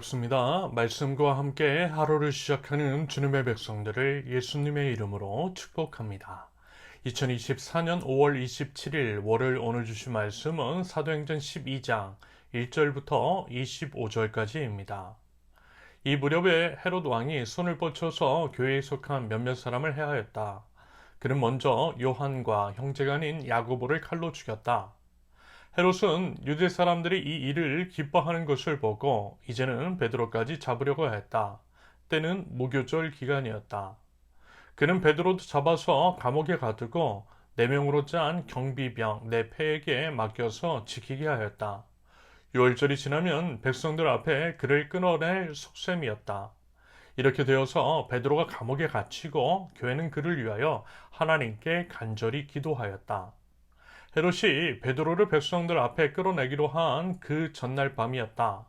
반갑습니다. 말씀과 함께 하루를 시작하는 주님의 백성들을 예수님의 이름으로 축복합니다. 2024년 5월 27일 월요일 오늘 주신 말씀은 사도행전 12장 1절부터 25절까지입니다. 이 무렵에 헤롯 왕이 손을 뻗쳐서 교회에 속한 몇몇 사람을 해하였다. 그는 먼저 요한과 형제가 아닌 야고보를 칼로 죽였다. 헤롯은 유대 사람들이 이 일을 기뻐하는 것을 보고 이제는 베드로까지 잡으려고 했다. 때는 무교절 기간이었다. 그는 베드로도 잡아서 감옥에 가두고 4명으로 짠 경비병 4패에게 맡겨서 지키게 하였다. 6월절이 지나면 백성들 앞에 그를 끊어낼 속셈이었다. 이렇게 되어서 베드로가 감옥에 갇히고 교회는 그를 위하여 하나님께 간절히 기도하였다. 헤롯이 베드로를 백성들 앞에 끌어내기로 한 그 전날 밤이었다.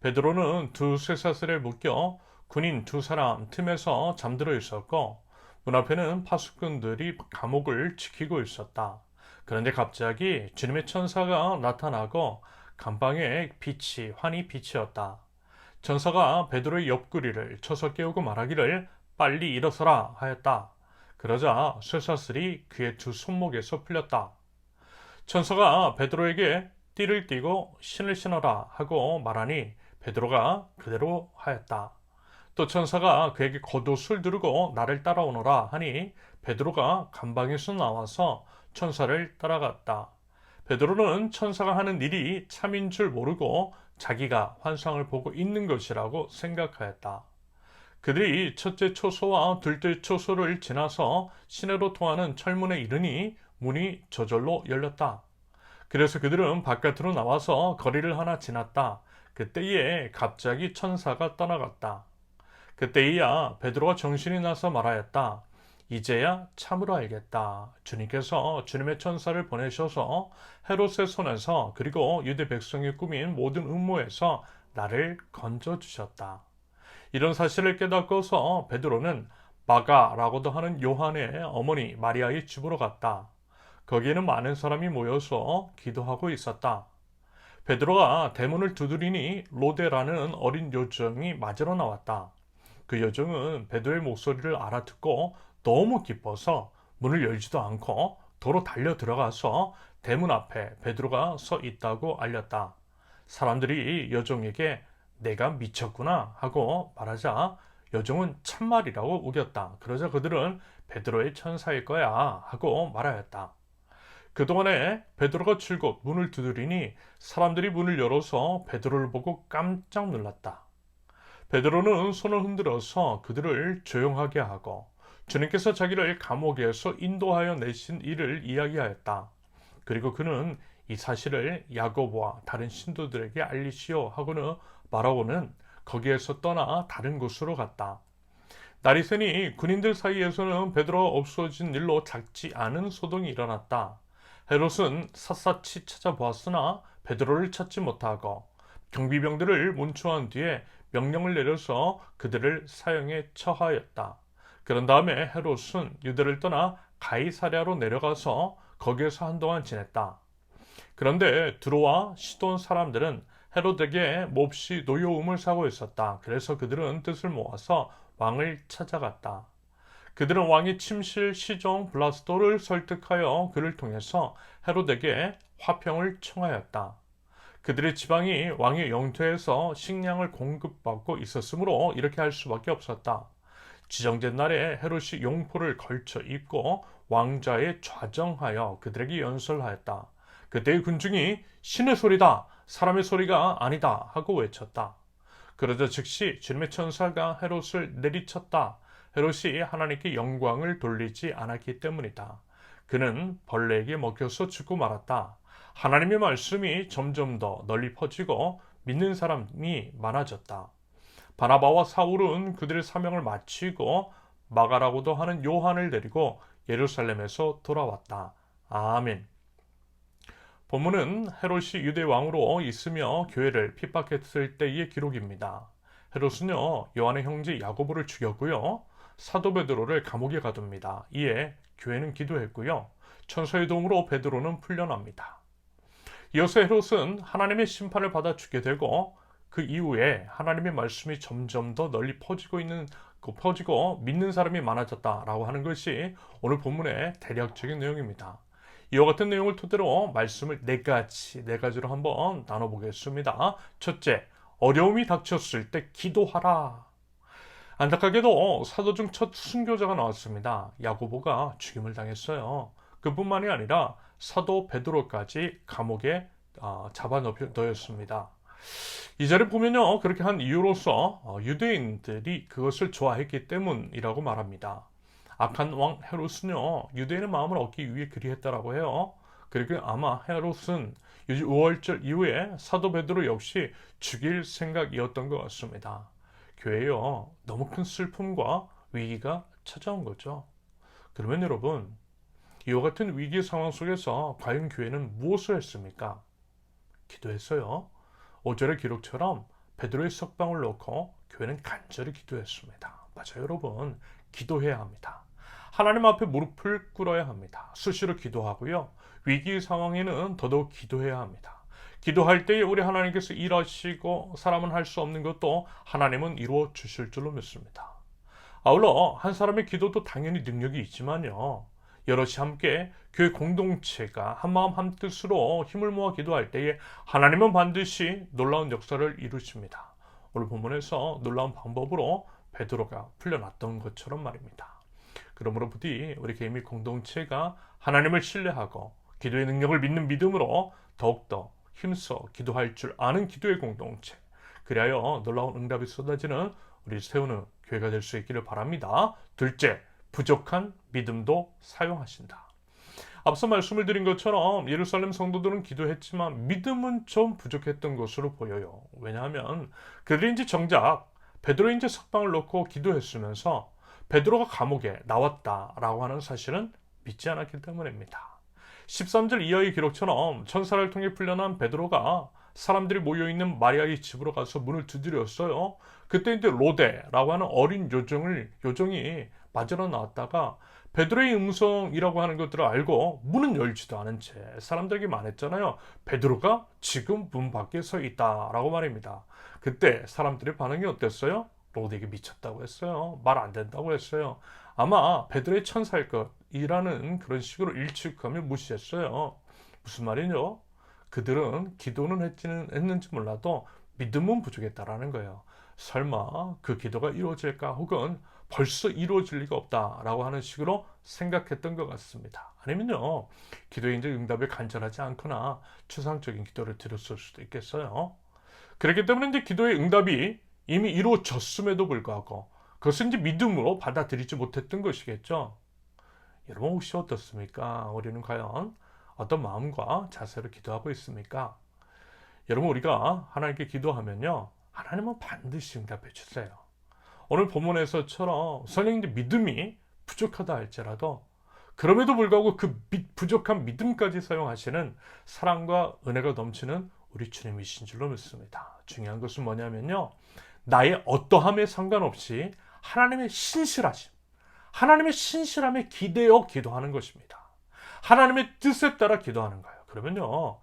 베드로는 두 쇠사슬에 묶여 군인 2사람 틈에서 잠들어 있었고 문 앞에는 파수꾼들이 감옥을 지키고 있었다. 그런데 갑자기 주님의 천사가 나타나고 감방에 빛이 환히 빛이었다. 천사가 베드로의 옆구리를 쳐서 깨우고 말하기를 빨리 일어서라 하였다. 그러자 쇠사슬이 그의 두 손목에서 풀렸다. 천사가 베드로에게 띠를 띠고 신을 신어라 하고 말하니 베드로가 그대로 하였다. 또 천사가 그에게 겉옷을 두르고 나를 따라오너라 하니 베드로가 감방에서 나와서 천사를 따라갔다. 베드로는 천사가 하는 일이 참인 줄 모르고 자기가 환상을 보고 있는 것이라고 생각하였다. 그들이 첫째 초소와 둘째 초소를 지나서 시내로 통하는 철문에 이르니 문이 저절로 열렸다. 그래서 그들은 바깥으로 나와서 거리를 하나 지났다. 그때에 갑자기 천사가 떠나갔다. 그때야 베드로가 정신이 나서 말하였다. 이제야 참으로 알겠다. 주님께서 주님의 천사를 보내셔서 헤롯의 손에서 그리고 유대 백성이 꾸민 모든 음모에서 나를 건져주셨다. 이런 사실을 깨닫고서 베드로는 마가라고도 하는 요한의 어머니 마리아의 집으로 갔다. 거기에는 많은 사람이 모여서 기도하고 있었다. 베드로가 대문을 두드리니 로데라는 어린 요정이 맞으러 나왔다. 그 요정은 베드로의 목소리를 알아듣고 너무 기뻐서 문을 열지도 않고 도로 달려 들어가서 대문 앞에 베드로가 서 있다고 알렸다. 사람들이 여종에게 내가 미쳤구나 하고 말하자 여종은 참말이라고 우겼다. 그러자 그들은 베드로의 천사일 거야 하고 말하였다. 그동안에 베드로가 줄곧 문을 두드리니 사람들이 문을 열어서 베드로를 보고 깜짝 놀랐다. 베드로는 손을 흔들어서 그들을 조용하게 하고 주님께서 자기를 감옥에서 인도하여 내신 일을 이야기하였다. 그리고 그는 이 사실을 야고보와 다른 신도들에게 알리시오 하고는 말하고는 거기에서 떠나 다른 곳으로 갔다. 날이 새니 군인들 사이에서는 베드로가 없어진 일로 작지 않은 소동이 일어났다. 헤롯은 샅샅이 찾아보았으나 베드로를 찾지 못하고 경비병들을 문초한 뒤에 명령을 내려서 그들을 사형에 처하였다. 그런 다음에 헤롯은 유대를 떠나 가이사랴로 내려가서 거기에서 한동안 지냈다. 그런데 두로와 시돈 사람들은 헤롯에게 몹시 노여움을 사고 있었다. 그래서 그들은 뜻을 모아서 왕을 찾아갔다. 그들은 왕의 침실 시종 블라스도를 설득하여 그를 통해서 헤롯에게 화평을 청하였다. 그들의 지방이 왕의 영토에서 식량을 공급받고 있었으므로 이렇게 할 수밖에 없었다. 지정된 날에 헤롯이 용포를 걸쳐 입고 왕좌에 좌정하여 그들에게 연설하였다. 그때의 군중이 신의 소리다, 사람의 소리가 아니다 하고 외쳤다. 그러자 즉시 주님의 천사가 헤롯을 내리쳤다. 헤롯이 하나님께 영광을 돌리지 않았기 때문이다. 그는 벌레에게 먹혀서 죽고 말았다. 하나님의 말씀이 점점 더 널리 퍼지고 믿는 사람이 많아졌다. 바나바와 사울은 그들의 사명을 마치고 마가라고도 하는 요한을 데리고 예루살렘에서 돌아왔다. 아멘. 본문은 헤롯이 유대 왕으로 있으며 교회를 핍박했을 때의 기록입니다. 헤롯은요 요한의 형제 야고보를 죽였고요. 사도 베드로를 감옥에 가둡니다. 이에 교회는 기도했고요. 천사의 도움으로 베드로는 풀려납니다. 이어서 헤롯은 하나님의 심판을 받아 죽게 되고 그 이후에 하나님의 말씀이 점점 더 널리 퍼지고 믿는 사람이 많아졌다라고 하는 것이 오늘 본문의 대략적인 내용입니다. 이와 같은 내용을 토대로 말씀을 네 가지로 한번 나눠보겠습니다. 첫째, 어려움이 닥쳤을 때 기도하라. 안타깝게도 사도 중 첫 순교자가 나왔습니다. 야고보가 죽임을 당했어요. 그뿐만이 아니라 사도 베드로까지 감옥에 잡아 넣었습니다. 이 자리를 보면요, 그렇게 한 이유로서 유대인들이 그것을 좋아했기 때문이라고 말합니다. 악한 왕 헤롯은요, 유대인의 마음을 얻기 위해 그리했다라고 해요. 그리고 아마 헤롯은 6월절 이후에 사도 베드로 역시 죽일 생각이었던 것 같습니다. 교회요, 너무 큰 슬픔과 위기가 찾아온 거죠. 그러면 여러분, 이와 같은 위기 상황 속에서 과연 교회는 무엇을 했습니까? 기도했어요. 5절의 기록처럼 베드로의 석방을 놓고 교회는 간절히 기도했습니다. 맞아요, 여러분. 기도해야 합니다. 하나님 앞에 무릎을 꿇어야 합니다. 수시로 기도하고요. 위기 상황에는 더더욱 기도해야 합니다. 기도할 때에 우리 하나님께서 일하시고 사람은 할 수 없는 것도 하나님은 이루어 주실 줄로 믿습니다. 아울러 한 사람의 기도도 당연히 능력이 있지만요, 여럿이 함께 교회 공동체가 한마음 한뜻으로 힘을 모아 기도할 때에 하나님은 반드시 놀라운 역사를 이루십니다. 오늘 본문에서 놀라운 방법으로 베드로가 풀려났던 것처럼 말입니다. 그러므로 부디 우리 개인 및 공동체가 하나님을 신뢰하고 기도의 능력을 믿는 믿음으로 더욱더 힘써 기도할 줄 아는 기도의 공동체, 그리하여 놀라운 응답이 쏟아지는 우리 세우는 교회가 될 수 있기를 바랍니다. 둘째, 부족한 믿음도 사용하신다. 앞서 말씀을 드린 것처럼 예루살렘 성도들은 기도했지만 믿음은 좀 부족했던 것으로 보여요. 왜냐하면 그들이 이제 정작 베드로의 이제 석방을 놓고 기도했으면서 베드로가 감옥에 나왔다라고 하는 사실은 믿지 않았기 때문입니다. 13절 이하의 기록처럼 천사를 통해 풀려난 베드로가 사람들이 모여있는 마리아의 집으로 가서 문을 두드렸어요. 그때 이제 로데라고 하는 어린 요정이 맞으러 나왔다가 베드로의 음성이라고 하는 것들을 알고 문은 열지도 않은 채 사람들에게 말했잖아요. 베드로가 지금 문 밖에 서 있다라고 말입니다. 그때 사람들의 반응이 어땠어요? 로데에게 미쳤다고 했어요. 말 안 된다고 했어요. 아마 베드로의 천사일 것이라는 그런 식으로 일축하며 무시했어요. 무슨 말이죠? 그들은 기도는 했는지 몰라도 믿음은 부족했다라는 거예요. 설마 그 기도가 이루어질까, 혹은 벌써 이루어질 리가 없다라고 하는 식으로 생각했던 것 같습니다. 아니면요, 기도의 이제 응답에 간절하지 않거나 추상적인 기도를 드렸을 수도 있겠어요. 그렇기 때문에 이제 기도의 응답이 이미 이루어졌음에도 불구하고 그것은 이제 믿음으로 받아들이지 못했던 것이겠죠. 여러분 혹시 어떻습니까? 우리는 과연 어떤 마음과 자세로 기도하고 있습니까? 여러분, 우리가 하나님께 기도하면요, 하나님은 반드시 응답해 주세요. 오늘 본문에서처럼 성령님의 믿음이 부족하다 할지라도 그럼에도 불구하고 그 부족한 믿음까지 사용하시는 사랑과 은혜가 넘치는 우리 주님이신 줄로 믿습니다. 중요한 것은 뭐냐면요, 나의 어떠함에 상관없이 하나님의 신실함에 기대어 기도하는 것입니다. 하나님의 뜻에 따라 기도하는 거예요. 그러면요,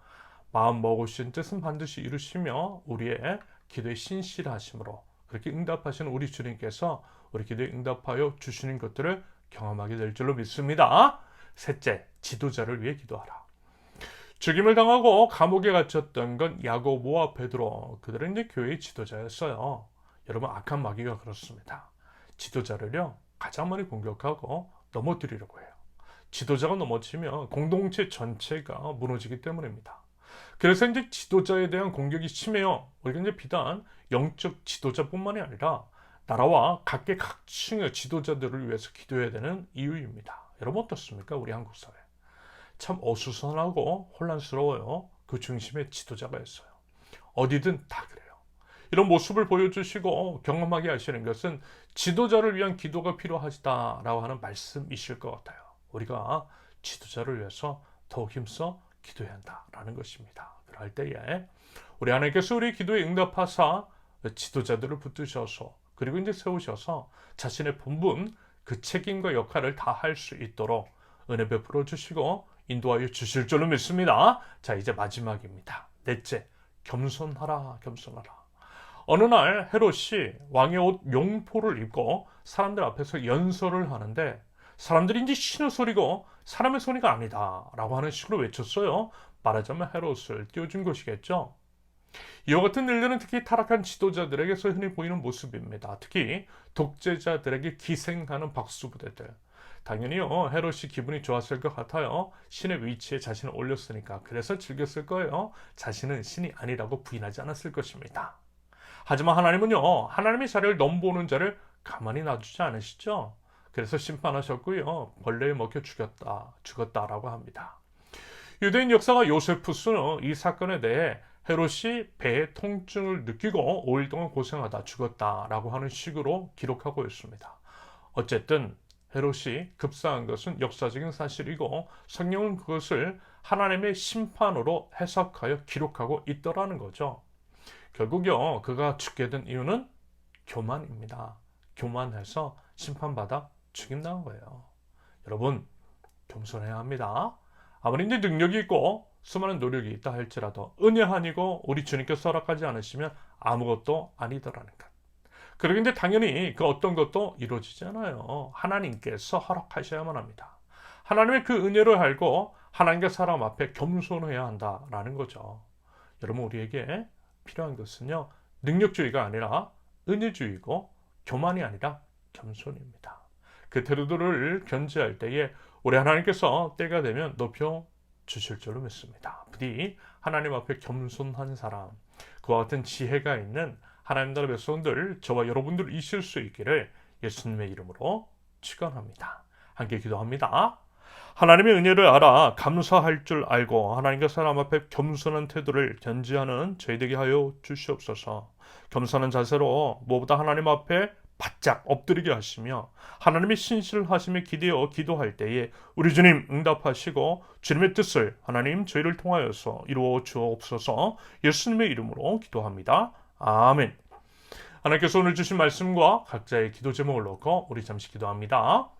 마음 먹으신 뜻은 반드시 이루시며 우리의 기도의 신실하심으로 그렇게 응답하시는 우리 주님께서 우리 기도에 응답하여 주시는 것들을 경험하게 될 줄로 믿습니다. 셋째, 지도자를 위해 기도하라. 죽임을 당하고 감옥에 갇혔던 건 야고보와 베드로, 그들은 이제 교회의 지도자였어요. 여러분, 악한 마귀가 그렇습니다. 지도자를요, 가장 많이 공격하고 넘어뜨리려고 해요. 지도자가 넘어지면 공동체 전체가 무너지기 때문입니다. 그래서 이제 지도자에 대한 공격이 심해요. 우리가 이제 비단 영적 지도자뿐만이 아니라 나라와 각계각층의 지도자들을 위해서 기도해야 되는 이유입니다. 여러분 어떻습니까? 우리 한국 사회 참 어수선하고 혼란스러워요. 그 중심에 지도자가 있어요. 어디든 다 그래요. 이런 모습을 보여주시고 경험하게 하시는 것은 지도자를 위한 기도가 필요하다라고 하는 말씀이실 것 같아요. 우리가 지도자를 위해서 더욱 힘써 기도해야 한다라는 것입니다. 그럴 때에 우리 하나님께서 우리 기도에 응답하사 지도자들을 붙드셔서 그리고 이제 세우셔서 자신의 본분, 그 책임과 역할을 다 할 수 있도록 은혜 베풀어 주시고 인도하여 주실 줄로 믿습니다. 자, 이제 마지막입니다. 넷째, 겸손하라. 어느 날 헤롯이 왕의 옷 용포를 입고 사람들 앞에서 연설을 하는데 사람들이 이제 신의 소리고 사람의 소리가 아니다 라고 하는 식으로 외쳤어요. 말하자면 헤롯을 띄워준 것이겠죠. 이와 같은 일들은 특히 타락한 지도자들에게서 흔히 보이는 모습입니다. 특히 독재자들에게 기생하는 박수부대들. 당연히요, 헤롯이 기분이 좋았을 것 같아요. 신의 위치에 자신을 올렸으니까. 그래서 즐겼을 거예요. 자신은 신이 아니라고 부인하지 않았을 것입니다. 하지만 하나님은요, 하나님의 자리를 넘보는 자를 가만히 놔두지 않으시죠. 그래서 심판하셨고요, 벌레에 먹혀 죽었다라고 합니다. 유대인 역사가 요세푸스는 이 사건에 대해 헤롯이 배에 통증을 느끼고 5일 동안 고생하다 죽었다라고 하는 식으로 기록하고 있습니다. 어쨌든 헤롯이 급사한 것은 역사적인 사실이고 성경은 그것을 하나님의 심판으로 해석하여 기록하고 있더라는 거죠. 결국요, 그가 죽게 된 이유는 교만입니다. 교만해서 심판받아 죽임당한 거예요. 여러분, 겸손해야 합니다. 아무리 이제 능력이 있고 수많은 노력이 있다 할지라도 은혜 아니고 우리 주님께서 허락하지 않으시면 아무것도 아니더라는 것. 그리고 이제 당연히 그 어떤 것도 이루어지지 않아요. 하나님께서 허락하셔야만 합니다. 하나님의 그 은혜를 알고 하나님과 사람 앞에 겸손해야 한다라는 거죠. 여러분, 우리에게 필요한 것은요, 능력주의가 아니라 은혜주의고 교만이 아니라 겸손입니다. 그 태도들을 견지할 때에 우리 하나님께서 때가 되면 높여 주실 줄로 믿습니다. 부디 하나님 앞에 겸손한 사람, 그와 같은 지혜가 있는 하나님 나라 백성들, 저와 여러분들 있을 수 있기를 예수님의 이름으로 축원합니다. 함께 기도합니다. 하나님의 은혜를 알아 감사할 줄 알고 하나님과 사람 앞에 겸손한 태도를 견지하는 저희 되게 하여 주시옵소서. 겸손한 자세로 무엇보다 하나님 앞에 바짝 엎드리게 하시며 하나님의 신실을 하심에 기대어 기도할 때에 우리 주님 응답하시고 주님의 뜻을 하나님 저희를 통하여서 이루어 주옵소서. 예수님의 이름으로 기도합니다. 아멘. 하나님께서 오늘 주신 말씀과 각자의 기도 제목을 놓고 우리 잠시 기도합니다.